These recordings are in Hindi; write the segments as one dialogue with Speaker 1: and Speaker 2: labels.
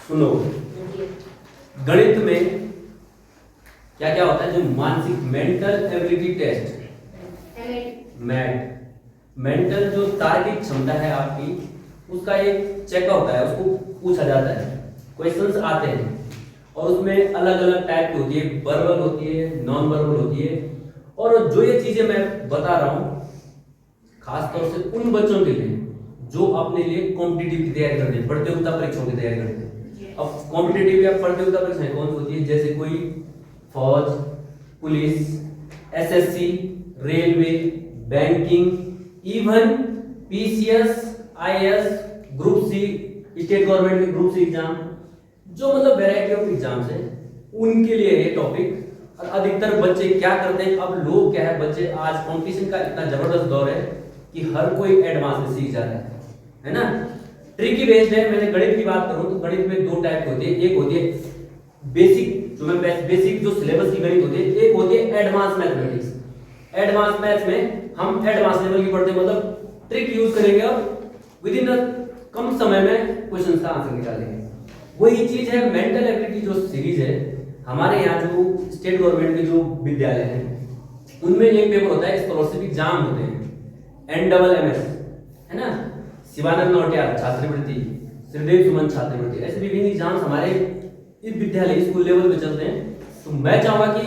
Speaker 1: सुनो, गणित में क्या क्या होता है? जो मानसिक मेंटल एबिलिटी टेस्ट, मेंटल जो तार्किक क्षमता है आपकी, उसका एक चेक होता है, उसको पूछा जाता है, क्वेश्चंस आते हैं और उसमें अलग अलग टाइप की होती है, वर्बल होती है, नॉन वर्बल होती है। और जो ये चीजें मैं बता रहा हूँ खासतौर से उन बच्चों के लिए जो अपने लिए कॉम्पिटिटिव की तैयारी करते हैं, प्रतियोगिता परीक्षाओं की तैयारी करते हैं। अब कॉम्पिटिटिव या प्रतियोगिता परीक्षाएं कौन सी होती है? जैसे कोई फौज, police, SSC, railway, banking, even PCS, IAS, group C, state government के ग्रुप सी एग्जाम, जो मतलब वैरायटी ऑफ एग्जाम्स है, उनके लिए ये टॉपिक। और अधिकतर बच्चे क्या करते हैं, अब लोग क्या है, बच्चे आज कंपटीशन का इतना जबरदस्त दौर है कि हर कोई एडवांस में सीख जा रहा है ना। ट्रिकी बेस्ड है। मैंने गणित की बात करूं तो गणित में दो टाइप होती है, एक होती है बेसिक, जो मैं बेसिक जो सिलेबस की गणित होती है, एक होती है एडवांस मैथमेटिक्स। एडवांस मैथ्स में हम एडवांस लेवल की पढ़ते हैं, मतलब ट्रिक यूज करेंगे और विद इन कम समय में क्वेश्चन का आंसर निकालेंगे। वही चीज है मेंटल एबिलिटी जो सीरीज है, हमारे यहाँ जो स्टेट गवर्नमेंट के जो विद्यालय हैं उनमें एक पेपर होता है, स्कॉलरशिप एग्जाम होते हैं, NMMS है ना, शिवानंद नौटियाल छात्रवृत्ति, श्रीदेव सुमन छात्रवृत्ति, ऐसे विभिन्न एग्जाम्स हमारे इस विद्यालय स्कूल लेवल पे चलते हैं। तो मैं चाहूंगा कि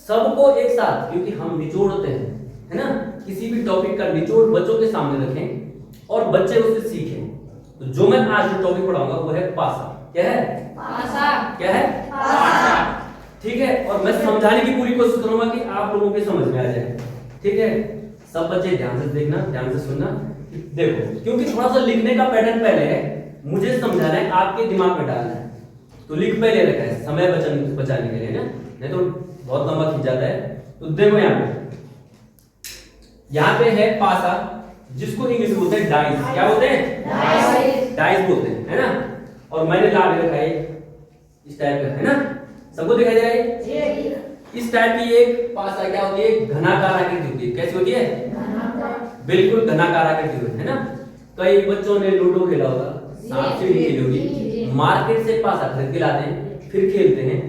Speaker 1: सबको एक साथ, क्योंकि हम निचोड़ते हैं है ना, किसी भी टॉपिक का निचोड़ बच्चों के सामने रखें और बच्चे उससे सीखें। तो जो मैं आज जो टॉपिक पढ़ाऊंगा वो है पासा। क्या है? पासा। क्या है? पासा। ठीक है, और मैं समझाने की पूरी कोशिश करूंगा कि आप लोगों के समझ में आ जाए। ठीक है, सब बच्चे ध्यान से देखना, ध्यान से सुनना। देखो, क्योंकि थोड़ा सा लिखने का पैटर्न पहले है, मुझे समझाना है, आपके दिमाग में डालना है, तो लिख पहले रखा है समय बचाने के लिए ना, नहीं तो बहुत लंबा खींच जाता है। तो देखो यहाँ पे है पासा, जिसको इंग्लिश बोलते हैं डाइस। क्या बोलते हैं? डाइस बोलते हैं, है ना। और मैंने ला रखा है इस टाइप का, है ना, सबको दिखाई दे रहा है? इस टाइप की एक पासा क्या होती है? घनाकार आकृति होती है। कैसी होती है? बिल्कुल घनाकार आकृति होती है ना। कई बच्चों ने लूडो खेला होगा, सांप सीढ़ी खेली होगी, मार्केट से पासा खरीद के लाते हैं, फिर खेलते हैं,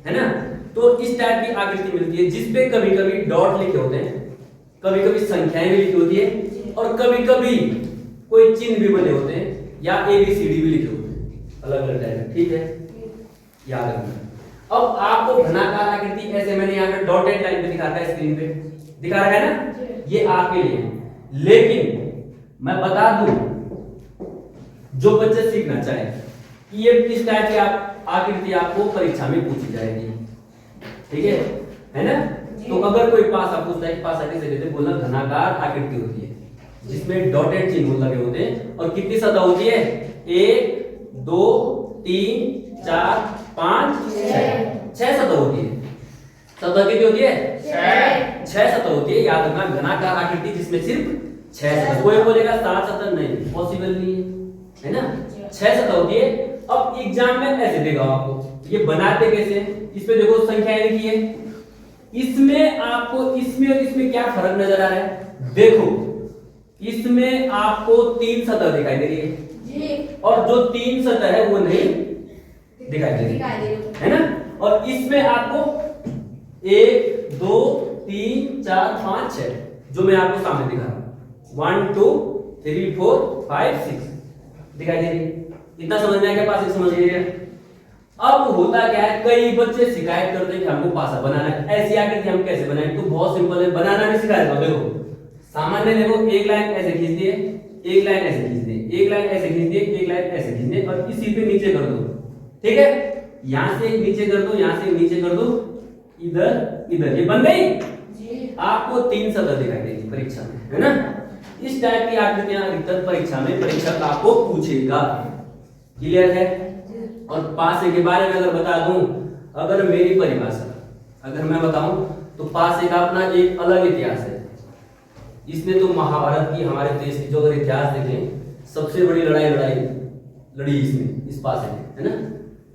Speaker 1: है ना। तो इस टाइप की आकृति मिलती है, जिसपे कभी कभी डॉट लिखे होते हैं, कभी कभी संख्याएं भी लिखी होती है, और कभी कभी कोई चिन्ह भी बने होते हैं, या ABCD भी लिखे होते हैं, अलग अलग टाइप। ठीक है, याद रखना। अब आपको घनाकार आकृति ऐसे मैंने यहाँ पे डॉटेड लाइन पे दिखा रखा है, स्क्रीन पे दिखा रखा है ना, ये आपके लिए। लेकिन मैं बता दूं, जो बच्चे सीखना चाहे कि ये किस टाइप की आप आकृति आपको परीक्षा में पूछी जाएगी, ठीक है ना। तो अगर कोई पासा पूछता है कि पासा किसे कहते हैं, बोलना घनाकार आकृति होती है जिसमें डॉटेड चिन्ह लगे होते हैं, और कितनी सतह होती है? 1 2 3 4 5 6 सतह होती है। सतह कितनी होती है? 6 सतह होती है। याद रखना, घनाकार आकृति जिसमें सिर्फ 6 सतह। कोई बोलेगा 7 सतह, नहीं, पॉसिबल नहीं है ना। 6 सतह होती है। अब एग्जाम में ऐसे देगा आपको, ये बनाते कैसे? इस पे देखो संख्याएं लिखी है, इसमें आपको इसमें और इसमें क्या फर्क नजर आ रहा है? देखो, इसमें आपको 3 सतह दिखाई दे रही है, और जो 3 सतह है वो नहीं दिखाई दे रही है ना। और इसमें आपको 1 2 3 4 5 6 जो मैं आपको सामने दिखा रहा हूं, 1 2 3 4 5 6 दिखाई दे रही है। इतना समझ में आ गया? पास समझ गए? अब होता क्या है, कई बच्चे शिकायत करते हैं कि हमको पासा बनाना है, ऐसी आकृति हम कैसे बनाएं? तो बहुत सिंपल है, बनाना भी सिखा देता हूं। देखो, सामान्य देखो, एक लाइन ऐसे खींच दिए, एक लाइन ऐसे खींच दिए, एक लाइन ऐसे खींच दिए, एक लाइन ऐसे खींच दिए, और इसी पे नीचे कर दो। ठीक है, यहां से नीचे कर दो, यहां से नीचे कर दो, इधर इधर, ये बन गई। आपको 3 सतह दिखाई देगी परीक्षा में, है ना। इस टाइप की आकृतियां अधिकतर परीक्षा में परीक्षक आपको पूछेगा। क्लियर है? और पासे के बारे में अगर बता दूं, अगर मेरी परिभाषा अगर मैं बताऊं, तो पासे का अपना एक अलग इतिहास है। इसने तो महाभारत की, हमारे देश की जो अगर इतिहास देखें, सबसे बड़ी लड़ाई लड़ी इसने, इस पासे ने, है ना।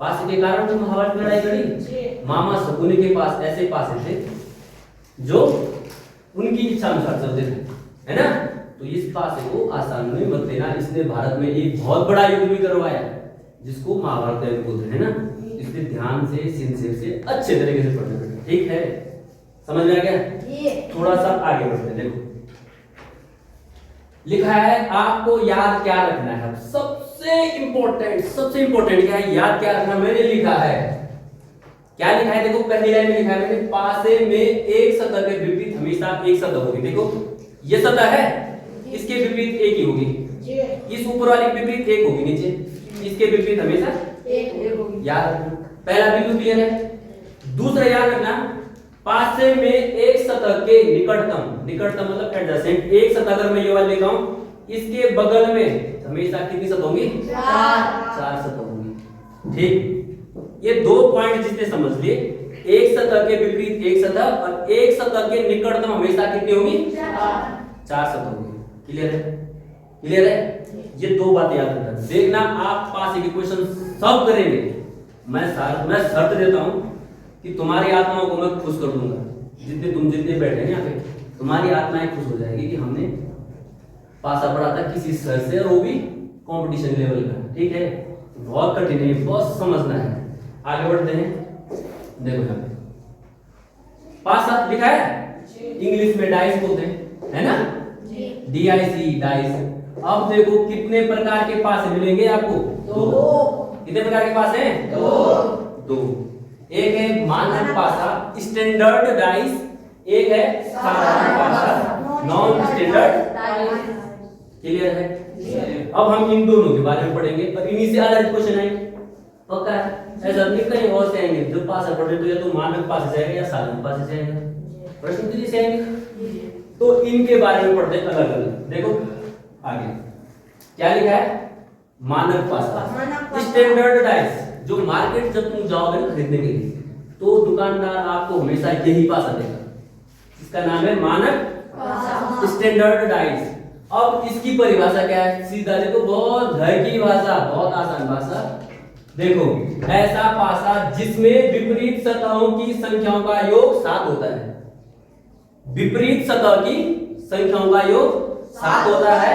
Speaker 1: पासे के कारण तो महाभारत की लड़ाई लड़ी। मामा शकुनी के पास ऐसे पासे थे जो उनकी इच्छा अनुसार चलते थे, है ना। तो इस पासे को आसान में मत लेना, इसने भारत में एक बहुत बड़ा युद्ध भी करवाया, जिसको महाभारत भी बोलते हैं ना। इसलिए ध्यान से, सिंसियर से, अच्छे तरीके से पढ़ना बेटा, ठीक है? समझ में आ गया? थोड़ा सा आगे बढ़ते हैं। देखो लिखा है आपको याद क्या रखना है। सबसे इंपॉर्टेंट क्या है? याद क्या रखना मैंने लिखा है। क्या लिखा है? देखो पहली लाइन में लिखा है मैंने, पासे में एक सतह के विपरीत हमेशा एक सतह होगी। देखो ये सतह है, इसके विपरीत एक ही होगी। इस ऊपर वाले के विपरीत एक होगी, नीचे इसके विपरीत हमेशा एक होगी। याद रखना, पहला बिंदु क्लियर है। दूसरा याद रखना, पासे में एक सतह के निकटतम मतलब एडजेसेंट एक सतह अगर मैं ये वाला लेता हूं, इसके बगल में हमेशा कितनी सतह होंगी? चार सतह होंगी। ठीक, ये दो पॉइंट जिसने समझ लिए, एक सतह के विपरीत एक सतह और एक सतह के निकटतम हमेशा कितनी होगी? चार सतह होगी। क्लियर है? क्लियर है? ये दो बातें याद रखना। देखना आप पास के क्वेश्चन सब करेंगे। मैं शर्त देता हूं कि तुम्हारी आत्माओं को मैं खुश कर दूंगा। जितने बैठे हैं यहाँ पे, तुम्हारी आत्माएं खुश हो जाएगी कि हमने पासा पढ़ा था किसी सर से, और वो भी कंपटीशन लेवल का। ठीक है? बहुत कठिन है, बहुत समझना है। आगे बढ़ते हैं। देखो यहाँ पे पासा लिखा है, इंग्लिश में डाइस बोलते हैं, है ना? DIC dice. अब देखो कितने प्रकार के पासे मिलेंगे आपको? दो। कितने प्रकार के पासे हैं? दो। एक है मानक पासा स्टैंडर्ड डाइस, एक है साधारण पासा नॉन स्टैंडर्ड डाइस। क्लियर है? अब हम इन दोनों के बारे में पढ़ेंगे और इन्हीं से आधारित क्वेश्चन आएंगे। पक्का है? ऐसा नहीं कहीं और से आएंगे। जो पासा पढ़े तो या तो मानक पासे से आएगा या साधारण पासे से आएगा, प्रश्न तो से आएंगे। तो इनके बारे में पढ़ते हैं अलग अलग। देखो आगे क्या लिखा है? मानक पासा स्टैंडर्ड डाइस। जो मार्केट जब तुम जाओगे ना खरीदने के लिए, तो दुकानदार आपको हमेशा यही पासा देगा, इसका नाम है मानक स्टैंडर्ड डाइस। अब इसकी परिभाषा क्या है? सीधा देखो, बहुत घर की भाषा, बहुत आसान भाषा। देखो, ऐसा पासा जिसमें विपरीत सतहों की संख्याओं का योग 7 होता है। विपरीत सतह की संख्याओं का योग 7 होता है,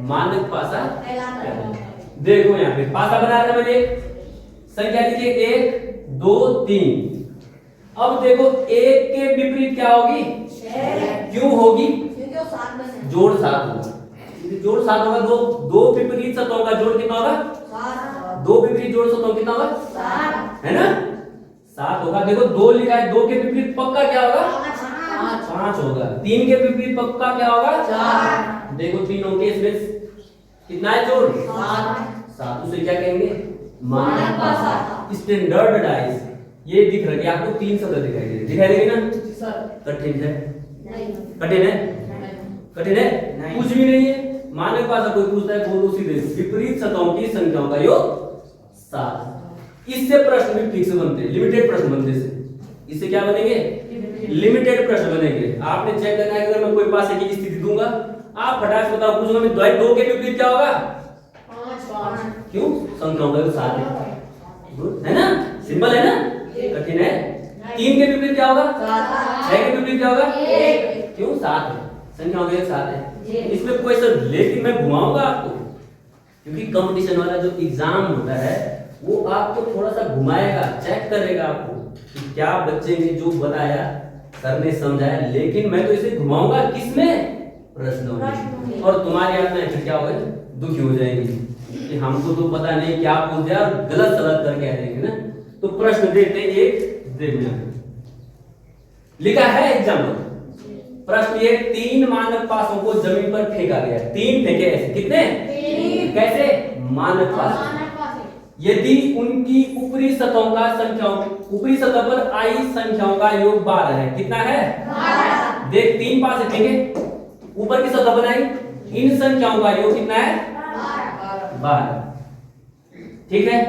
Speaker 1: मानक पासा। देखो यहाँ पे पासा बनाया था मैंने, संख्या लिखिए 1 2 3। अब देखो एक के विपरीत क्या होगी? क्यों होगी? जोड़ 7 होगा। जोड़ 7 होगा। दो विपरीत सतहों का जोड़ कितना होगा? दो विपरीत जोड़ सतहों कितना होगा? 7, है ना? 7 होगा। देखो 2 लिखा है, 2 के विपरीत पक्का क्या होगा? 5 होगा। 3 के विपरीत पक्का क्या होगा? 4। देखो तीनों के इसमें कितना है जोड़? 7। उसे क्या कहेंगे? मानक पासा स्टैंडर्ड डाइस। ये दिख रही है आपको, 3 सतह दिखाई देगी ना? कठिन है? कठिन है? कठिन है? कुछ भी नहीं है। मानक पासा कोई पूछता है, बोलो सीधे विपरीत सतहों की संख्याओं का योग 7। इससे प्रश्न भी फिक्स बनते हैं, लिमिटेड प्रश्न बनते हैं। इससे क्या बनेंगे? लिमिटेड प्रश्न बनेंगे। आपने चेक करना है, अगर मैं कोई पासे की स्थिति दूंगा, आप फटाक से बताओ, पूछूंगा मैं 2 के विपरीत क्या होगा? 5। क्यों? संख्याओं का योग 7 है ना? सिंपल है ना? कठिन है? 3 के विपरीत क्या होगा? 6 के विपरीत क्या होगा? 1। क्यों? 7 है। संख्याओं का योग 7 है। इसमें कोई सर, लेकिन मैं घुमाऊंगा आपको, क्योंकि कंपटीशन वाला जो एग्जाम होता है वो आपको थोड़ा सा घुमाएगा, चेक करेगा आपको कि क्या बच्चे ने जो बताया सर ने समझाया, लेकिन मैं तो इसे घुमाऊंगा किसमें? प्रश्नों में। और तुम्हारी आत्माएं फिर क्या होगी? दुखी हो जाएंगी कि हमको तो पता नहीं क्या पूछ दिया, गलत सलत करके आ जाएंगे ना। तो प्रश्न देखते हैं, एक देखना लिखा है एग्जाम्पल। प्रश्न ये, 3 मानक पासों को जमीन पर फेंका गया। 3 फेंके ऐसे, कितने? 3। कैसे? मानक पास। यदि उनकी ऊपरी सतहों का संख्याओं, ऊपरी सतह पर आई संख्याओं का योग 12 है। कितना है? 12। देख 3 पासे फेंके, ऊपर की सतह बनाई, इन संख्याओं का योग कितना है? 12। ठीक है?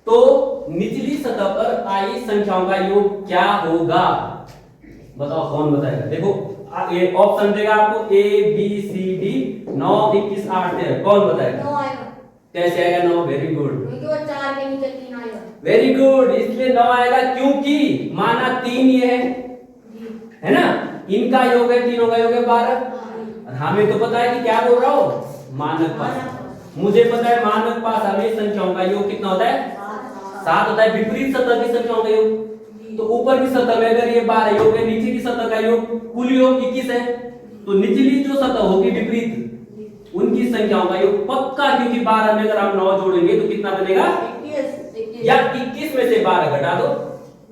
Speaker 1: तो निचली सतह पर आई संख्याओं का योग क्या होगा? बताओ, कौन बताएगा? देखो ये ऑप्शन देगा आपको A B C D 9 21 8 13। कौन बताएगा? 9 आएगा। कैसे आएगा 9? वेरी गुड, क्योंकि वो 4 के नीचे 3 आएगा। वेरी गुड, इसलिए 9 आएगा, क्योंकि माना 3 ये है ना? इनका योग है, तीनों का योग है 12। और हमें तो पता है कि क्या बोल रहा हूं, मानक पासा। मुझे पता है मानक पासा में संख्याओं का योग कितना होता है? 7 होता है। विपरीत सतह की संख्याओं का योग, तो ऊपर की सतह में अगर ये 12 योग है, नीचे की सतह का योग कुल योग 21 है, तो निचली जो सतह होगी विपरीत उनकी संख्याओं का योग पक्का, क्योंकि 12 में अगर हम 9 जोड़ेंगे तो कितना बनेगा? 21। या 21 में से 12 घटा दो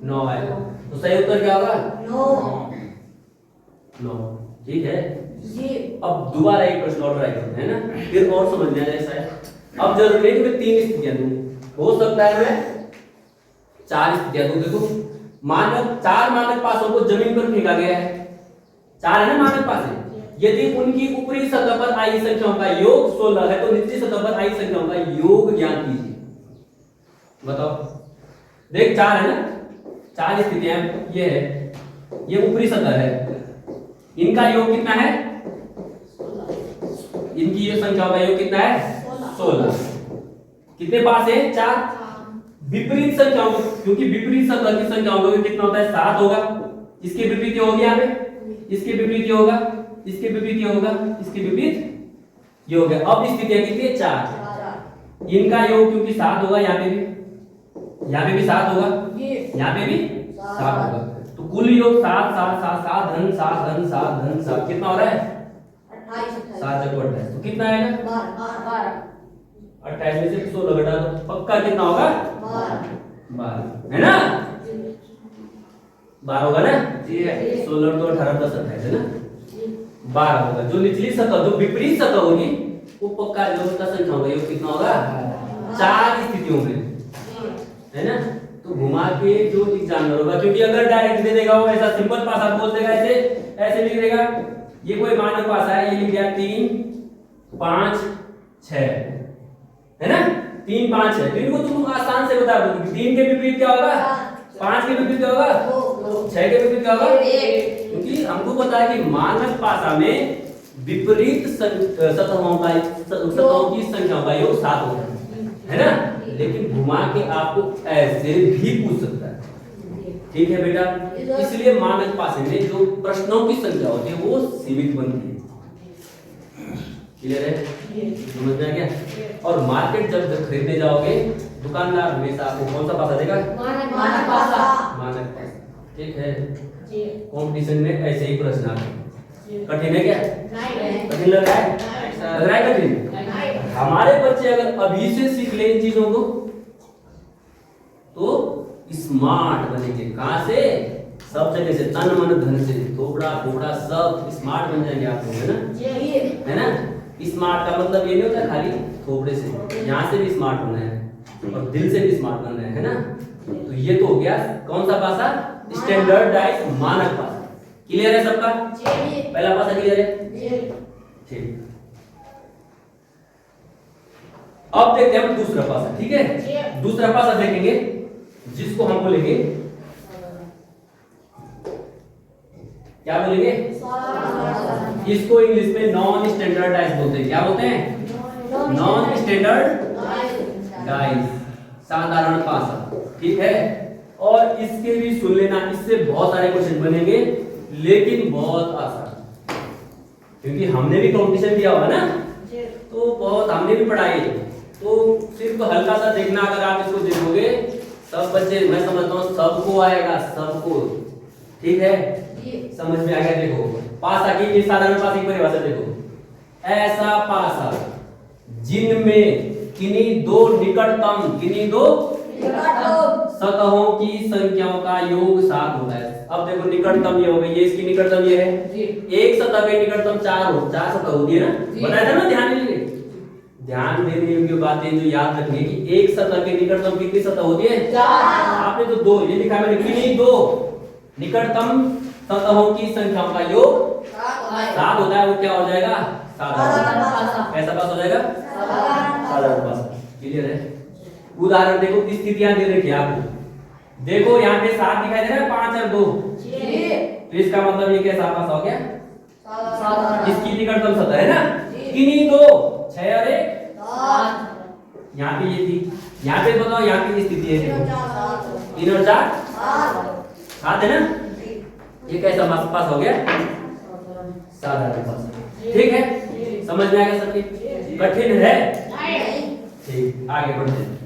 Speaker 1: 9 आएगा, तो सही उत्तर क्या होगा? 9। ठीक है जी। अब दोबारा एक प्रश्न और ट्राई करते हैं ना, फिर और समझ में आ जाए शायद। अब जरूरी है कि मैं 3 स्थितियां दूं, हो सकता है मैं 4 स्थितियां दूं। देखो मानक 4 मानक पासों को जमीन पर फेंका गया है, 4 है ना मानक पासे। यदि उनकी ऊपरी सतह पर आई संख्याओं का योग 16 है, तो निचली सतह पर आई संख्याओं का योग ज्ञात कीजिए। बताओ, देख 4 है ना, 4 स्थितियां ये है, ये ऊपरी सतह है, इनका योग कितना है? इनकी ये संख्याओं का योग कितना है? 16। कितने पास है? 4। विपरीत संख्याओं, क्योंकि विपरीत सतह की संख्याओं का योग कितना होता है? 7 होगा। इसके विपरीत ये हो गया, यहाँ पे इसके विपरीत ये होगा, इसके विपरीत ये होगा, इसके विपरीत ये हो गया। अब स्थितियां कितनी है? 4। इनका योग क्योंकि 7 होगा, यहाँ पे भी 7 होगा, यहाँ पे भी 7 होगा, तो कुल योग 7 7 7 7 धन 7 धन 7 धन 7 कितना हो रहा है? 7 जग 28, तो कितना आएगा? 28 में से 16 घटा दो, पक्का कितना होगा? 12 है ना? 12 होगा ना? 16 तो 18 10 28 है ना? 12 होगा। जो निचली सतह, जो विपरीत सतह होगी, वो पक्का जो उसका संख्या होगा योग कितना होगा? 4 स्थितियों में, है ना? तो घुमा के जो एग्जामिनर होगा, क्योंकि अगर डायरेक्ट दे देगा वो ऐसा सिंपल पासा बोल देगा, ऐसे लिख देगा, ये कोई मानक पासा है, ये लिख दिया 3 5 6, है ना? 3 5 6, तो इनको तुम आसान से बता दो। 3 के विपरीत क्या होगा? 5 के विपरीत क्या होगा? 6 के विपरीत क्या होगा? क्योंकि हमको पता है कि मानक पासा में विपरीत सतहों की संख्याओं का योग 7 होता है ना? लेकिन घुमा के आपको ऐसे भी पूछ सकता है। ठीक है बेटा, इसलिए मानक पासे में जो प्रश्नों की संख्या होती है वो सीमित बनती है। क्लियर है? समझ में आ गया? और मार्केट जब खरीदने जाओगे, दुकानदार हमेशा आपको कौन सा पासा देगा? मानक पासा। मानक पासा, ठीक है। कंपटीशन में ऐसे ही प्रश्न आते हैं। कठिन है क्या? कठिन लग रहा है? लग रहा है कठिन? हमारे बच्चे अगर अभी से सीख ले इन चीजों को तो स्मार्ट बनेंगे। कहां से? सब जगह से, तन मन धन से, थोड़ा थोड़ा सब स्मार्ट बन जाएंगे आप लोग, है ना? स्मार्ट का मतलब ये नहीं होता खाली थोड़े से, यहाँ से भी स्मार्ट होना है और दिल से भी स्मार्ट बनना है ना? तो ये तो हो गया कौन सा पासा? स्टैंडर्डाइज मानक पासा। क्लियर है सबका? पहला पासा क्लियर है? ठीक। अब देखते हैं हम दूसरा पासा। ठीक है, दूसरा पासा देखेंगे जिसको हम बोलेंगे, क्या बोलेंगे? इसको इंग्लिश में नॉन स्टैंडर्डाइज बोलते हैं। क्या बोलते हैं? नॉन स्टैंडर्डाइज, साधारण पासा। ठीक है, और इसके भी सुन लेना, इससे बहुत सारे क्वेश्चन बनेंगे लेकिन बहुत आसान, क्योंकि हमने भी कंपटीशन दिया होगा ना, तो बहुत हमने भी पढ़ाई, तो सिर्फ हल्का सा देखना। अगर आप इसको देखोगे सब बच्चे, मैं समझता हूँ सबको आएगा, सबको। ठीक है, समझ में आ गया? देखो पासा की साधारण पासा की परिभाषा देखो, ऐसा पासा जिनमें किन्हीं दो निकटतम सतहों की संख्याओं का योग 7 होता है। अब देखो निकटतम ये हो गई, ये इसकी निकटतम ये है, एक सतह के निकटतम 4 सतह होती है ना? बताया था ना? ध्यान देने योग्य बातें जो याद रखनी कि एक सतह के निकटतम कितनी सतह होती है? 4। आपने तो 2 ये लिखा है मैंने, किन्हीं दो निकटतम सतहों की संख्याओं का योग 7 होता है। वो क्या हो जाएगा? साधारण पासा। कैसा पासा हो जाएगा? साधारण पासा। क्लियर है? उदाहरण देखो, स्थितियां दे रखी है आपको। देखो यहाँ पे 7 दिखाई दे रहा है, 5 और 2, तो इसका मतलब ये कैसा पासा हो गया? इसकी निकटतम सतह है ना? किन्हीं दो, 6 और 1 7। यहाँ पे ये थी, यहाँ पे बताओ यहाँ की स्थिति है, 3 और 4 7 है ना? ये कैसा पास हो गया? साधारण पास। ठीक है, समझ में आ गया सबके? कठिन है? ठीक, आगे बढ़ते हैं।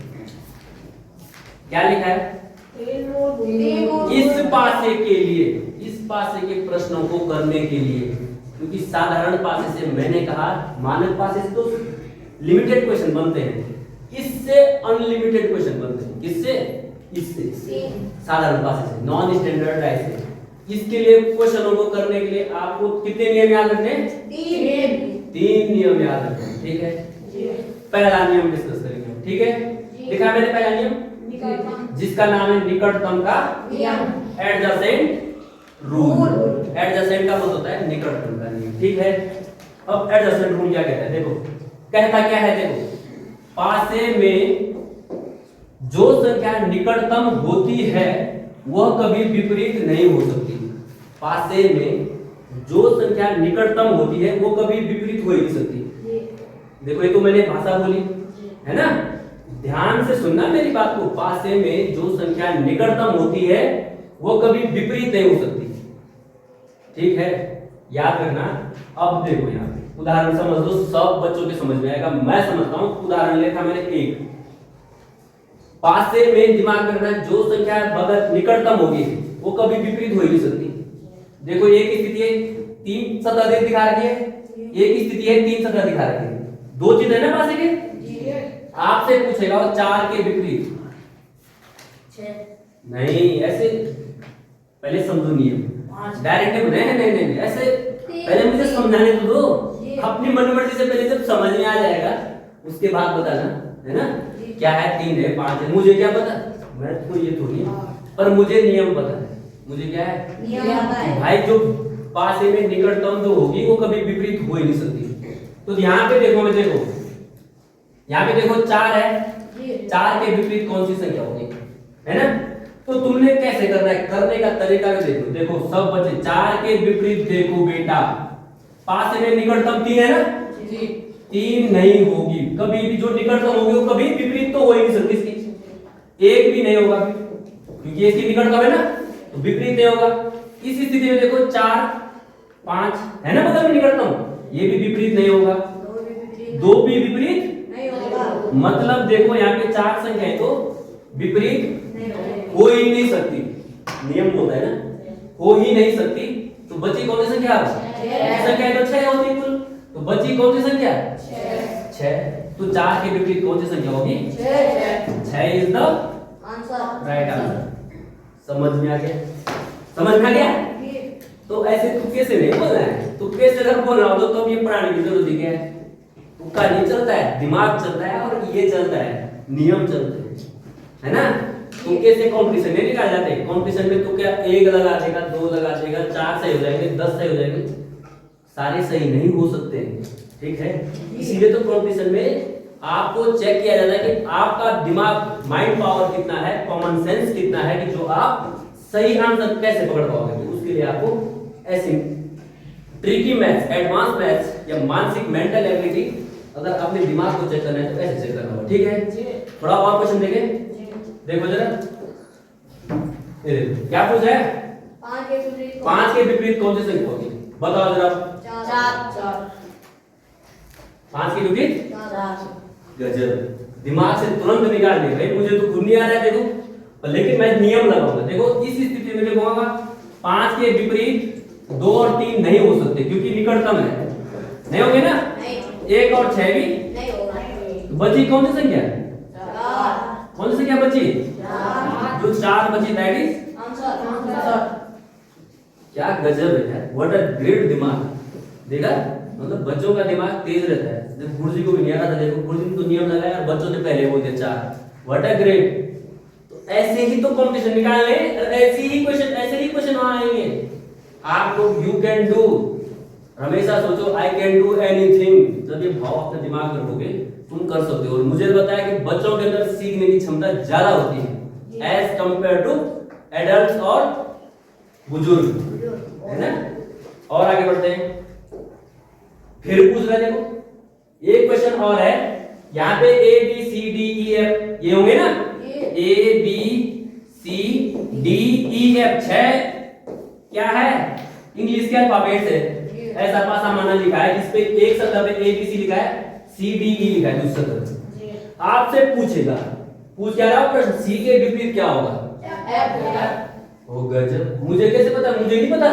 Speaker 1: क्या लिखा है? इस पासे के प्रश्नों को करने के लिए, क्योंकि साधारण पासे से मैंने कहा मानक पासे से तो लिमिटेड क्वेश्चन बनते हैं, इससे अनलिमिटेड क्वेश्चन बनते हैं। किससे? इससे, साधारण पासे से, नॉन स्टैंडर्डाइज से। इसके लिए क्वेश्चनों को करने के लिए आपको कितने नियम याद रखने हैं? 3 नियम याद रखने हैं। ठीक है, पहला नियम डिस्कस करेंगे। ठीक है, लिखा मैंने पहला नियम, जिसका नाम है निकटतम का नियम, एडजेसेंट रूल। एडजेसेंट का मतलब होता है निकटतम का नियम। ठीक है, अब एडजेसेंट रूल क्या कहता है? देखो, कहता क्या है? देखो, पासे में जो संख्या निकटतम होती है वह कभी विपरीत नहीं हो सकती। पासे में जो संख्या निकटतम होती है वो कभी विपरीत हो ही नहीं सकती। देखो, ये तो मैंने भाषा बोली है ना, ध्यान से सुनना मेरी बात को। पासे में जो संख्या निकटतम होती है वो कभी विपरीत नहीं हो सकती। ठीक है, याद रखना। अब देखो, यहाँ पे उदाहरण समझ लो, सब बच्चों के समझ में आएगा। मैं समझता हूं, उदाहरण लिखा मैंने 1। पासे में दिमाग में रखना, जो संख्या बगल निकटतम होगी वो कभी विपरीत हो ही नहीं सकती। देखो, एक स्थिति है 3 सतह दिखा रही है, एक स्थिति है 3 सतह दिखा रही है। दो चीज है ना पासे के। आपसे पूछेगा 4 के विपरीत नहीं, ऐसे पहले समझो नियम। डायरेक्ट नहीं, ऐसे पहले मुझे समझाने तो दो। अपनी मनमर्जी से पहले जब समझ में आ जाएगा उसके बाद बताना, है ना। क्या है? 3 है, 5 है, मुझे क्या पता? मैं तो ये थोड़ी है, पर मुझे नियम पता है। मुझे क्या है? नियम पता है भाई। जो पासे में निकटतम जो होगी वो कभी विपरीत हो ही नहीं सकती। तो यहाँ पे देखो, मैं देखो, यहाँ पे देखो 4 है, 4 के विपरीत कौन सी संख्या होगी, है ना। तो तुमने कैसे करना है? करने का तरीका भी देखो। देखो सब बच्चे, 4 के विपरीत देखो बेटा, पासे में निकटतम 3 है ना, 3 नहीं होगी कभी भी। जो निकटतम होगी वो कभी विपरीत तो हो ही नहीं सकती। इसकी 1 भी नहीं होगा, क्योंकि इसकी निकटतम है ना, तो विपरीत नहीं होगा। इस स्थिति में देखो 4 5 है ना बगल में निकटतम, ये भी विपरीत नहीं होगा, 2 भी विपरीत नहीं होगा। मतलब देखो, यहाँ पे 4 संख्याएं तो विपरीत हो ही नहीं सकती। नियम होता है ना, हो ही नहीं सकती। तो बची कौन सी संख्या? संख्या तो 6 होती है कुल, तो बची कौन सी संख्या? 6। तो 4 के विपरीत कौन सी संख्या होगी? 6 इज द राइट आंसर। समझ में आ गया? समझ में आ गया? तो ऐसे तुक्के से नहीं बोलना है। तुक्के से अगर बोल रहा हो तो ये पढ़ाने की जरूरत है। तुक्का नहीं चलता है, दिमाग चलता है और ये चलता है, नियम चलते हैं, है ना। तुक्के से कंपटीशन नहीं निकाल जाते। कंपटीशन में तुक्का 1 लगा देगा, 2 लगा देगा, 4 सही हो जाएंगे, 10 सही हो जाएंगे, सारे सही नहीं हो सकते। ठीक है, इसीलिए तो कंपटीशन में आपको चेक किया जाता है कि आपका दिमाग, माइंड पावर कितना है, कॉमन सेंस कितना है, कि जो आप सही आंसर कैसे पकड़ पाओगे। तो उसके लिए आपको ऐसे ट्रिकी मैथ्स, एडवांस मैथ्स या मानसिक मेंटल एबिलिटी अगर अपने दिमाग को चेक करना है तो ऐसे चेक करना होगा। ठीक है, थोड़ा और क्वेश्चन देखें। देखो जरा, ये देखो क्या पूछा है? 5 के विपरीत कौन सी संख्या होगी? बताओ जरा।
Speaker 2: 4।
Speaker 1: 5 के विपरीत 4। गजब, दिमाग से तुरंत निकाल दे भाई। मुझे तो खुद नहीं आ रहा है, देखो, पर लेकिन मैं नियम लगाऊंगा। देखो इस स्थिति में देखो 5 के विपरीत 2 और 3 नहीं हो सकते, क्योंकि निकटतम है, नहीं होंगे ना। 1 और 6 भी नहीं होगा। तो बची कौन सी संख्या? 4। कौन सी संख्या बची? 4। जो 4 बची दैट इज आंसर। क्या गजब है यार, व्हाट अ ग्रेट दिमाग। देखा, मतलब बच्चों का दिमाग तेज रहता है। जब गुरुजी को भी नहीं आ रहा था, देखो गुरुजी ने तो नियम लगाया और बच्चों ने पहले बोल दिया 4। What a great. तो ऐसे ही तो कंपटीशन निकालने, ऐसे ही क्वेश्चन वहां आएंगे। आप लोग यू कैन डू, हमेशा सोचो आई कैन डू एनीथिंग। जब ये भाव अपने दिमाग में रखोगे तुम कर सकते हो। और मुझे बताया कि बच्चों के अंदर सीखने की क्षमता ज्यादा होती है एज कंपेयर टू एडल्ट्स और बुजुर्ग, है ना। और आगे बढ़ते हैं, फिर पूछ रहे, देखो एक क्वेश्चन और है। यहाँ पे A B C D E F ये होंगे ना, A B C D E F 6 क्या है? इंग्लिश के अल्फाबेट से ऐसा पासा माना लिखा है, जिसपे एक सतह पे ए बी सी लिखा है, सी डी ई लिखा है दूसरी सतह पे। आपसे पूछेगा, पूछ क्या रहा प्रश्न, सी के विपरीत क्या होगा? ओ गजब, मुझे कैसे पता? मुझे नहीं पता,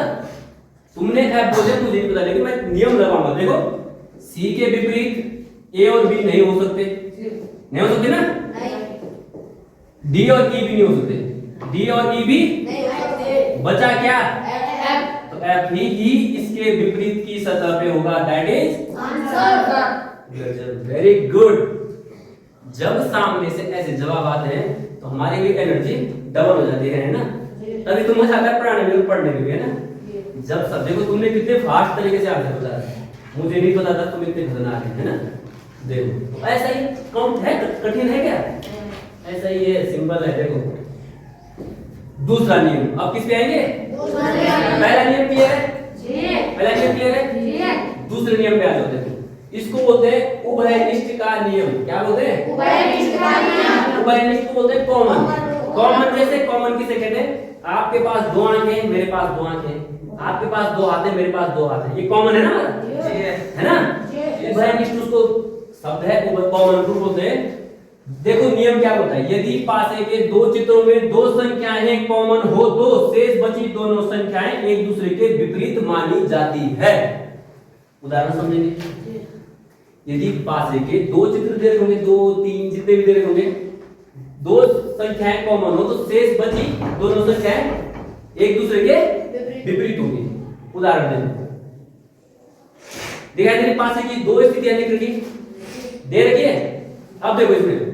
Speaker 1: तुमने एफ बोले, मुझे नहीं पता, लेकिन मैं नियम लगाऊंगा। देखो सी के विपरीत ए और बी नहीं हो सकते, नहीं हो सकते ना, डी और ई भी नहीं हो सकते, डी और ई भी नहीं हो सकते, बचा क्या? तो एफ ही इसके विपरीत की सतह पे होगा, that is answer. Very good. जब सामने से ऐसे जवाब आते हैं तो हमारी भी एनर्जी डबल हो जाती है ना, तभी तो मजा आता है पढ़ाने में, पढ़ने में भी, है ना। जब सब देखो तुमने कितने फास्ट तरीके से आंसर बता रहे, मुझे नहीं पता था तुम इतने खतरनाक है ना। देखो तो ऐसा ही काउंट है, कठिन है क्या? ऐसा ही है, सिंपल है। देखो दूसरा नियम, अब किस पे आएंगे? पहला नियम क्लियर है? पहला नियम क्लियर है? दूसरे नियम पे आ जाओ। देखो इसको बोलते हैं उभयनिष्ठ का नियम। क्या बोलते हैं? उभयनिष्ठ का नियम। उभयनिष्ठ को बोलते हैं कॉमन। कॉमन जैसे, कॉमन किसे कहते हैं? आपके पास दो आंखें, मेरे पास दो आंखें, आपके पास दो हाथ है, मेरे पास दो हाथ है, ये कॉमन है ना, है ना। उभयनिष्ठ उसको शब्द है, कॉमन रूप बोलते हैं। देखो नियम क्या होता है, यदि पासे के दो चित्रों में दो संख्याएं कॉमन हो तो शेष बची दोनों संख्याएं एक दूसरे के विपरीत मानी जाती है। उदाहरण समझेंगे। यदि पासे के दो चित्र दे रहे होंगे, दो तीन जितने भी दे रहे होंगे, दो संख्याएं कॉमन हो तो शेष बची दोनों संख्याएं एक दूसरे के विपरीत होंगी। उदाहरण दें, दिखाई दे रही पासे की दो स्थितियां लिख रखी, दे रखी है। अब देखो इसमें,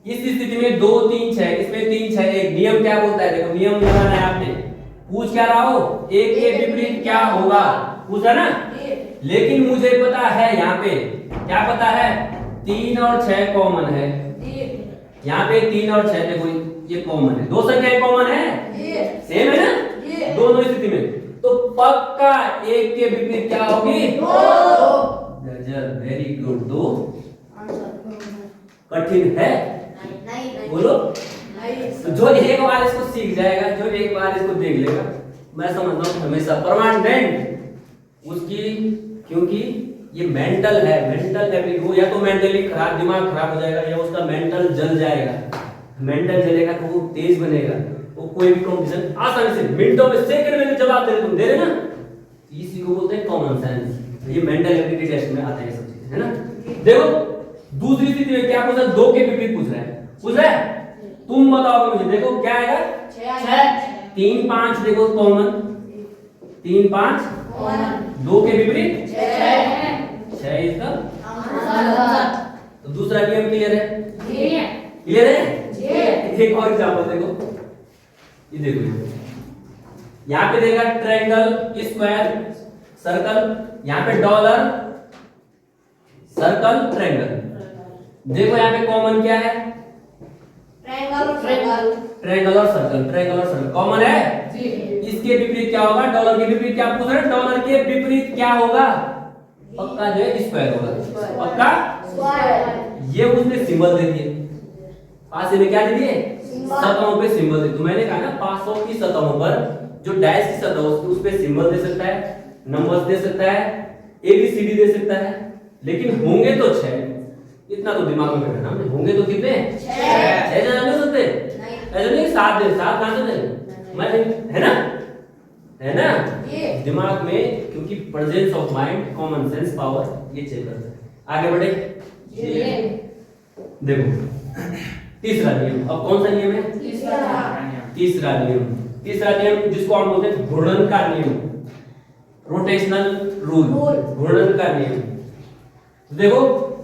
Speaker 1: इस स्थिति में 2 3 6, इसमें 3 6 1। नियम क्या बोलता है? देखो नियम लगाना है आपने। पूछ क्या रहा हो? एक के विपरीत क्या होगा, पूछा ना। लेकिन मुझे पता है, यहाँ पे क्या पता है? 3 और 6 कॉमन है। यहाँ पे 3 और 6 देखो ये कॉमन है, दो संख्याएं कॉमन है, सेम है ना दोनों स्थिति में, तो पक्का एक के विपरीत क्या होगी? गजब, वेरी गुड। दो कठिन है? नहीं। बोलो। तो जो एक बार इसको सीख जाएगा, जो एक बार इसको देख लेगा, मैं समझता हूँ हमेशा परमानेंट उसकी, क्योंकि ये मेंटल है, मेंटल एबिलिटी। वो या तो मेंटली खराब, दिमाग खराब हो जाएगा, या उसका मेंटल जल जाएगा। मेंटल जलेगा तो वो तेज बनेगा, वो कोई भी कंपटीशन आसानी से मिनटों में, सेकंड में जवाब दे रहे, तुम दे रहे ना, इसी को बोलते हैं कॉमन सेंस। ये मेंटल एबिलिटी टेस्ट में आता है सब चीजें, है ना। देखो दूसरी स्थिति में क्या पूछा? 2 के विपरीत पूछ रहा है, तुम बताओ मुझे। देखो क्या आएगा? 6 3 5, देखो कॉमन 3 5, 2 के विपरीत 6 इसका आंसर। तो दूसरा नियम क्लियर है? क्लियर है? एक और एग्जांपल देखो, ये देखो यहाँ पे देगा ट्रायंगल, स्क्वायर, सर्कल, यहाँ पे डॉलर, सर्कल, ट्रायंगल। देखो यहाँ पे कॉमन क्या है? ट्रायंगल और सर्कल, ट्रायंगल और सर्कल कॉमन है। इसके विपरीत क्या होगा? डॉलर के विपरीत क्या पूछ रहे हैं? डॉलर के विपरीत क्या होगा? पक्का जो है स्क्वायर होगा, पक्का स्क्वायर। ये उसने सिंबल दे दिए, पासे में क्या दे दिए? सतहों पे सिंबल दे। तो मैंने कहा ना, पासों की सतहों पर जो डैश की सतह उस पे सिंबल दे सकता है, नंबर्स दे सकता है, ABCD दे सकता है, लेकिन होंगे तो 6। इतना तो दिमाग में बैठा ना, होंगे तो कितने? 6 जना नहीं हो सकते, ऐसा नहीं 7 दे, 7 कहां से दे? मैं, है ना, है ना, दिमाग में, क्योंकि presence of mind, common sense, power, ये चेक करता है। आगे बढ़े। देखो तीसरा नियम, अब कौन सा नियम है? तीसरा नियम। तीसरा नियम जिसको हम बोलते हैं घूर्णन का नियम, रोटेशनल रूल, घूर्णन का नियम। देखो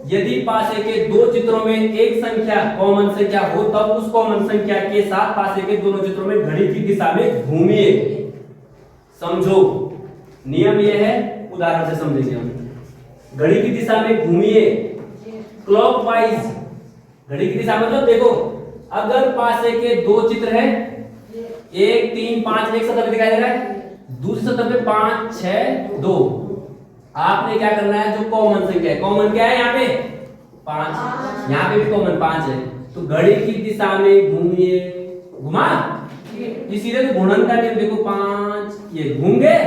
Speaker 1: यदि पासे के दो चित्रों में एक संख्या कॉमन संख्या हो, तब उस कॉमन संख्या के साथ पासे के दोनों चित्रों में घड़ी की दिशा में घूमिए। समझो नियम ये है, उदाहरण से समझेंगे हम। घड़ी की दिशा में घूमिए क्लॉकवाइज। घड़ी की दिशा मतलब देखो, अगर पासे के दो चित्र हैं, 1 3 5, एक सतह पे दिखाई दे रहा है, दूसरी सतह पे 5 6 2। आपने क्या करना है? जो कॉमन संख्या है, कॉमन क्या है यहाँ पे? 5, यहाँ पे भी कॉमन 5 है, तो घड़ी की दिशा में घूमिए। घुमा, इसीलिए तो घूर्णन का नियम। देखो 5 ये घूम गए,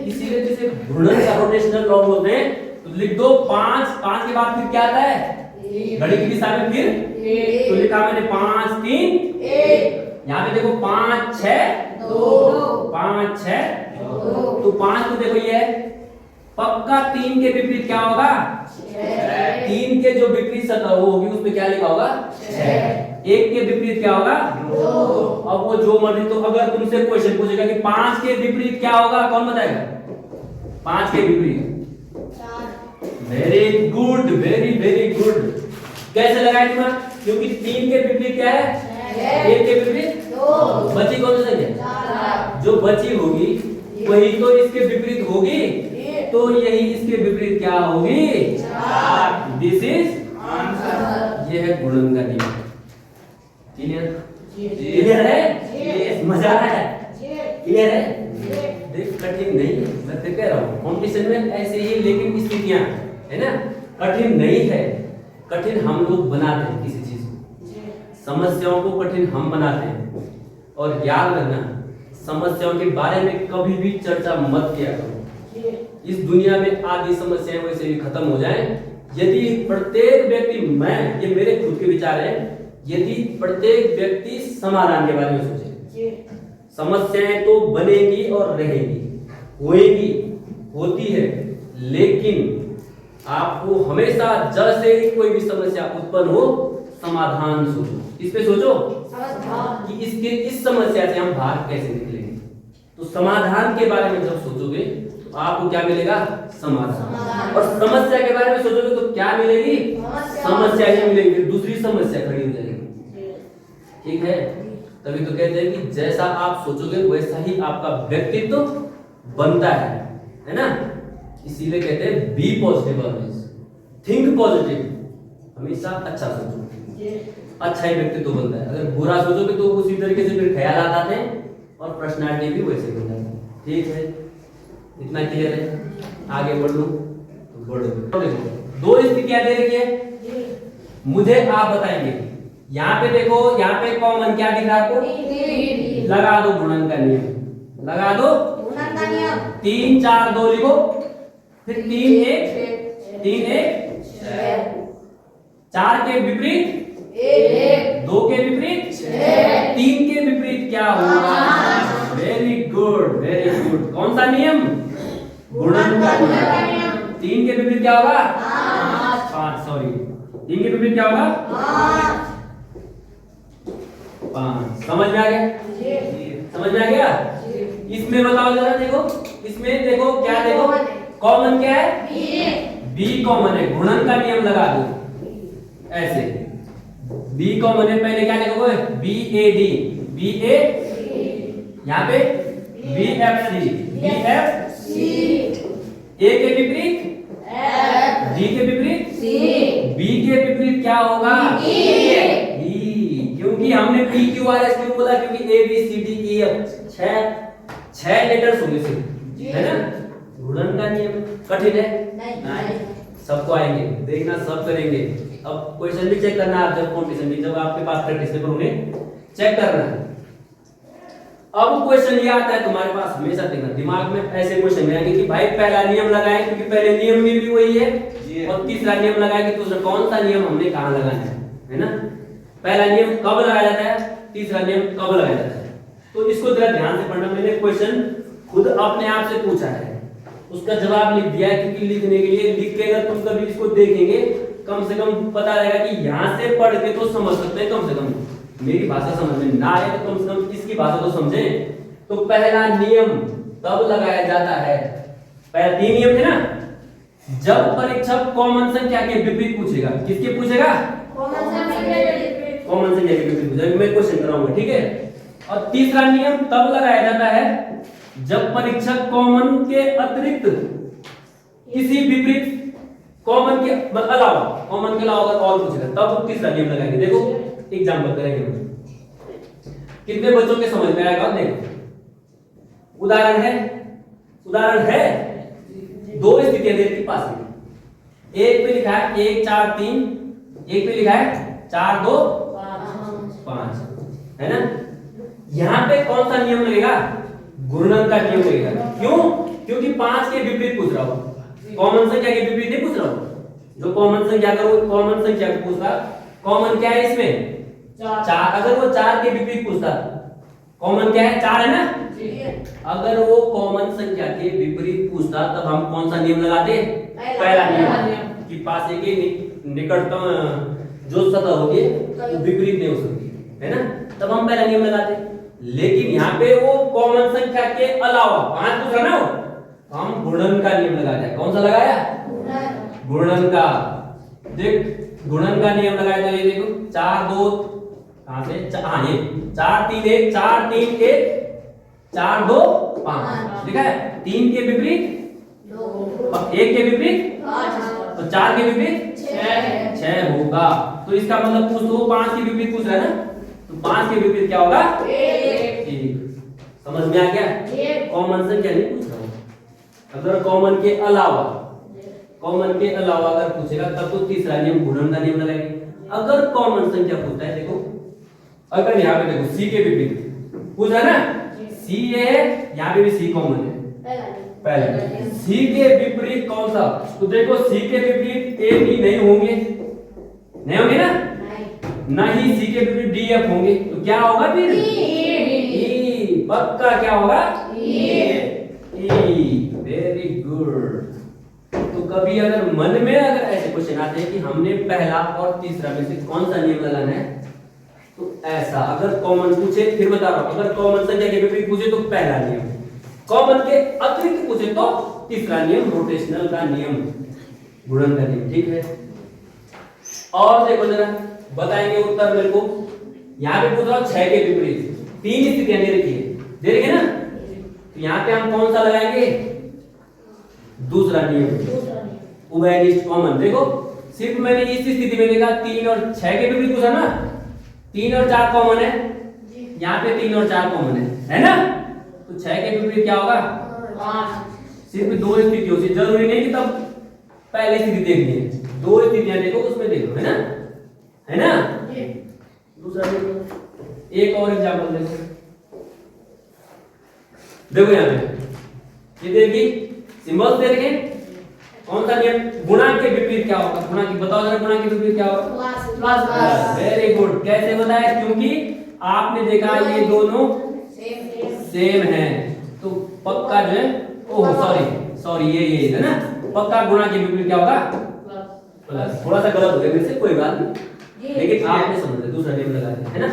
Speaker 1: इसीलिए तो इसे घूर्णन का रोटेशनल लॉ बोलते हैं। तो लिख दो 5, 5 के बाद फिर क्या आता है? घड़ी की दिशा में फिर तो लिखा मैंने 5 3 1। यहाँ पे देखो 5 6 2 5 6 2। तो 5 तो देखो ये है पक्का 3 के विपरीत क्या होगा 3 के जो विपरीत सतह वो होगी उसमें क्या लिखा होगा 6। 1 के विपरीत क्या होगा 2। अब वो जो मर्जी तो अगर तुमसे क्वेश्चन पूछेगा कि 5 के विपरीत क्या होगा कौन बताएगा 5 के विपरीत। Very good very very good. कैसे लगाए दिमाग क्योंकि 3 के विपरीत क्या है 1 के विपरीत 2। बची कौन सी संख्या जो बची होगी वही तो इसके विपरीत होगी तो यही इसके विपरीत क्या होगी 4। This is answer. ये है गुणन का नियम। क्लियर है यस मजा आ रहा है क्लियर है देख कठिन नहीं है मैं तो कह रहा हूँ कॉम्पिटिशन में ऐसे ही लेकिन स्थितियां है ना कठिन नहीं है। कठिन हम लोग बनाते हैं किसी चीज को समस्याओं को कठिन हम बनाते हैं। और याद रखना समस्याओं के बारे में कभी भी चर्चा मत किया करो। इस दुनिया में आधी समस्याएं वैसे भी खत्म हो जाएं यदि प्रत्येक व्यक्ति मैं ये मेरे खुद के विचार है यदि प्रत्येक व्यक्ति समाधान के बारे में सोचे। समस्याएं तो बनेगी और रहेगी होएगी होती है लेकिन आपको हमेशा जड़ से ही कोई भी समस्या उत्पन्न हो समाधान सोचो। इस पे सोचो कि इसके इस समस्या से हम बाहर कैसे निकलेंगे। तो समाधान के बारे में जब सोचोगे तो आपको क्या मिलेगा समाधान। और समस्या के बारे में सोचोगे तो क्या मिलेगी समस्या ही मिलेगी दूसरी समस्या खड़ी हो जाएगी। ठीक है तभी तो कहते हैं कि जैसा आप सोचोगे वैसा ही आपका व्यक्तित्व बनता है ना। इसीलिए कहते हैं be positive always think positive हमेशा अच्छा सोचो अच्छा ही व्यक्तित्व बनता है। अगर बुरा सोचोगे तो उसी तरीके से फिर ख्याल आते हैं और पर्सनालिटी भी वैसे बन जाती है। ठीक है इतना क्लियर है आगे बढ़ लो तो बढ़ो। देखो 2 स्थितियां दे रही है मुझे आप बताएंगे। यहाँ पे देखो यहाँ पे कॉमन क्या दिख रहा है आपको लगा दो गुणन का नियम लगा दो गुणन का नियम 3 4 2 लिखो फिर 3 1 3 1 4 के विपरीत 2 के विपरीत 3 के विपरीत क्या होगा। वेरी गुड कौन सा नियम गुणन का नियम। 3 के विपरीत क्या होगा 5 सॉरी 3 के विपरीत क्या होगा 5। समझ में आ गया समझ में आ गया। इसमें बताओ जरा देखो इसमें देखो क्या देखो कॉमन क्या है बी कॉमन है गुणन का नियम लगा दो ऐसे बी कॉमन है पहले क्या लिखोगे बी ए डी बी ए यहाँ पे बी एफ सी ए के विपरीत डी के विपरीत बी के विपरीत क्या होगा क्योंकि हमने पी क्यू आर एस क्यों बोला क्योंकि A B C D E F 6 letters होंगे सिर्फ है ना। गुणन का नियम कठिन है नहीं सबको आएंगे देखना सब करेंगे। अब क्वेश्चन भी चेक करना आप जब कॉम्पिटिशन भी जब आपके पास प्रैक्टिस पेपर होंगे चेक करना। अब क्वेश्चन ये आता है तुम्हारे पास हमेशा देखना दिमाग में ऐसे क्वेश्चन में आएंगे कि भाई पहला नियम लगाए क्योंकि पहले नियम में भी वही है और तीसरा नियम लगाए कि दूसरा कौन सा नियम हमने कहाँ लगाना है ना। पहला नियम कब लगाया जाता है तीसरा नियम कब लगाया जाता है तो इसको जरा ध्यान से पढ़ना। मैंने क्वेश्चन खुद अपने आप से पूछा है उसका जवाब लिख दिया है क्योंकि लिखने के लिए लिख के अगर तुम कभी इसको देखेंगे कम से कम पता रहेगा कि यहाँ से पढ़ के तो समझ सकते हैं कम से कम मेरी भाषा समझ में ना आए तो कम से कम इसकी भाषा तो समझें। तो पहला नियम तब लगाया जाता है पहला 3 नियम थे ना जब परीक्षक कॉमन संख्या के विपरीत पूछेगा। किसके पूछेगा कॉमन संख्या के विपरीत पूछेगा। मैं क्वेश्चन कराऊंगा ठीक है। और तीसरा नियम तब लगाया जाता है जब परीक्षक कॉमन के अतिरिक्त किसी विपरीत कॉमन के अलावा अगर और पूछेगा तब तीसरा नियम लगाएंगे। देखो एग्जांपल करेंगे कितने बच्चों के समझ में आएगा। देखो उदाहरण है 2 स्थितियां दे रखी पास में एक पे लिखा है 1 4 3 एक पे लिखा है 4 2 5 है ना। यहां पे कौन सा नियम लगेगा गुणन का नियम लगेगा। क्यों क्योंकि 5 के विपरीत पूछ रहा हूं कॉमन संख्या के विपरीत नहीं पूछ रहा हूं जो कॉमन संख्या अगर वो कॉमन संख्या को पूछता, कॉमन क्या है इसमें? चार। अगर वो 4 के विपरीत पूछता, कॉमन क्या है? 4 है ना जी। अगर वो कॉमन संख्या के विपरीत पूछता तब हम कौन सा नियम लगाते? पहला नियम कि पासे के निकटतम जो सतह होगी वो विपरीत नहीं हो सकती, है ना, तब हम पहला नियम लगाते। लेकिन यहाँ पे वो कॉमन संख्या के अलावा 5 पूछ रहा ना, वो हम गुणन का नियम लगाते हैं। कौन सा लगाया? गुणन का। देख गुणन का नियम लगाया तो ये देखो 4 2 कहां से? हाँ ये 4 3 1 4 3 1 4 2 5 ठीक है। 3 के विपरीत 1 के विपरीत 5 तो 4 के विपरीत 6 होगा। तो इसका मतलब पूछ तो 5 के विपरीत पूछ रहा है ना, तो 5 के विपरीत क्या होगा? 1। समझ में आ गया? कॉमन संख्या नहीं पूछ रहा हूं। अगर कॉमन के अलावा अगर पूछेगा तब तो तीसरा नियम गुणन का नियम लगाएंगे। अगर कॉमन संख्या पूछता है, देखो अगर यहाँ पे देखो सी के विपरीत पूछ रहा है ना, सी है यहाँ पे भी सी कॉमन है पहले। सी के विपरीत कौन सा? तो देखो सी के विपरीत ए बी नहीं होंगे ना, नहीं सी के विपरीत डी एफ होंगे, तो क्या होगा फिर? ई। पक्का क्या होगा? ई। Very good. तो कभी अगर मन में अगर ऐसे क्वेश्चन आते हैं कि हमने पहला और तीसरा में से कौन सा नियम लगाना है, तो ऐसा अगर कॉमन पूछे, फिर बता रहा हूं, अगर कॉमन संख्या के विपरीत पूछे तो पहला नियम, कॉमन के अतिरिक्त पूछे तो तीसरा नियम, रोटेशनल का नियम, गुणन का नियम। ठीक है। और देखो जरा बताएंगे उत्तर मेरे को। यहाँ पे पूछ रहा हूं 6 के विपरीत 3 स्थितियां दे रखी है ना, तो यहाँ पे हम कौन सा लगाएंगे? दूसरा नियम, उभयनिष्ठ कॉमन। देखो सिर्फ मैंने इस स्थिति में देखा 3 और 6 के विपरीत पूछा ना, 3 और 4 कॉमन है, यहाँ पे 3 और 4 कॉमन है ना, तो 6 के विपरीत क्या होगा? 5। सिर्फ 2 स्थिति होती, जरूरी नहीं कि तब पहली स्थिति देखनी है, 2 स्थितियां देखो उसमें देखो, है ना दूसरा देखो। एक और एग्जांपल देखो यहाँ पे ये देखिए सिंबल्स दे रखे, कौन सा नियम? गुणा के विपरीत क्या होगा? गुणा की बताओ जरा, गुणा के विपरीत क्या होगा? Very good. कैसे बताया? क्योंकि आपने देखा ये दोनों सेम है, तो पक्का जो है, ओह सॉरी ये है ना, पक्का गुणा के विपरीत क्या होगा? प्लस। थोड़ा सा गलत हो गया मेरे से, कोई बात नहीं, लेकिन आपने समझ लिया, दूसरा नियम लगा दिया, है ना।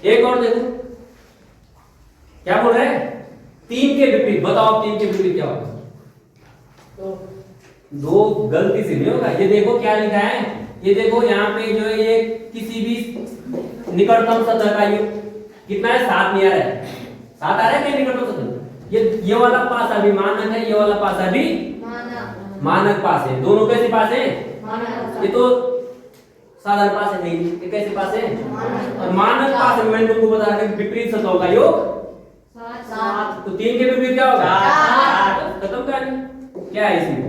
Speaker 1: एक और देखो क्या बोल रहे हैं? 3 के विपरीत बताओ, 3 के विपरीत क्या होगा? दो गलती से नहीं होगा। ये देखो क्या लिखा है, ये देखो यहाँ पे जो है ये किसी भी निकटतम सतह का योग कितना है? 7 नहीं आ रहा है, 7 आ रहा है क्या निकटतम सतह? ये वाला पासा भी मानक है, ये वाला पासा भी मानक पास है, दोनों कैसे पास है? ये तो साधारण पास है नहीं, ये कैसे पास है? और मानक पास है, मैंने तुमको बता रहा विपरीत सतहों का योग 7। तो 3 के विपरीत क्या होगा? 4। खत्म कहानी। क्या है इसमें?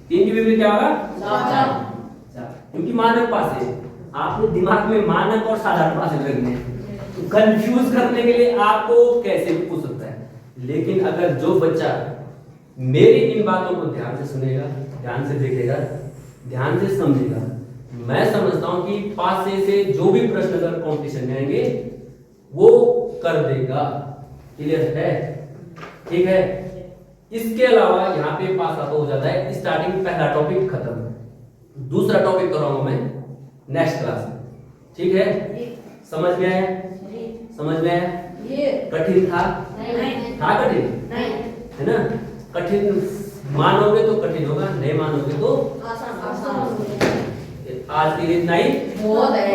Speaker 1: 3 के विपरीत क्या होगा? 4। क्योंकि मानक पास है, आपने दिमाग में मानक और साधारण पास रखने, तो कंफ्यूज करने के लिए आपको कैसे भी पूछ सकता है। लेकिन अगर जो बच्चा मेरी इन बातों को ध्यान से सुनेगा, ध्यान से देखेगा, ध्यान से समझेगा, मैं समझता हूं कि पासे से जो भी प्रश्न अगर कॉम्पिटिशन में आएंगे वो कर देगा। क्लियर है? ठीक है। इसके अलावा यहाँ पे पास आता हो जाता है स्टार्टिंग, पहला टॉपिक खत्म, दूसरा टॉपिक कराऊंगा मैं नेक्स्ट क्लास में। ठीक है? समझ में आया? समझ में आया? कठिन था? था कठिन? है ना? कठिन मानोगे तो कठिन होगा, नहीं मानोगे तो आसान। आज के लिए इतना ही। बहुत है।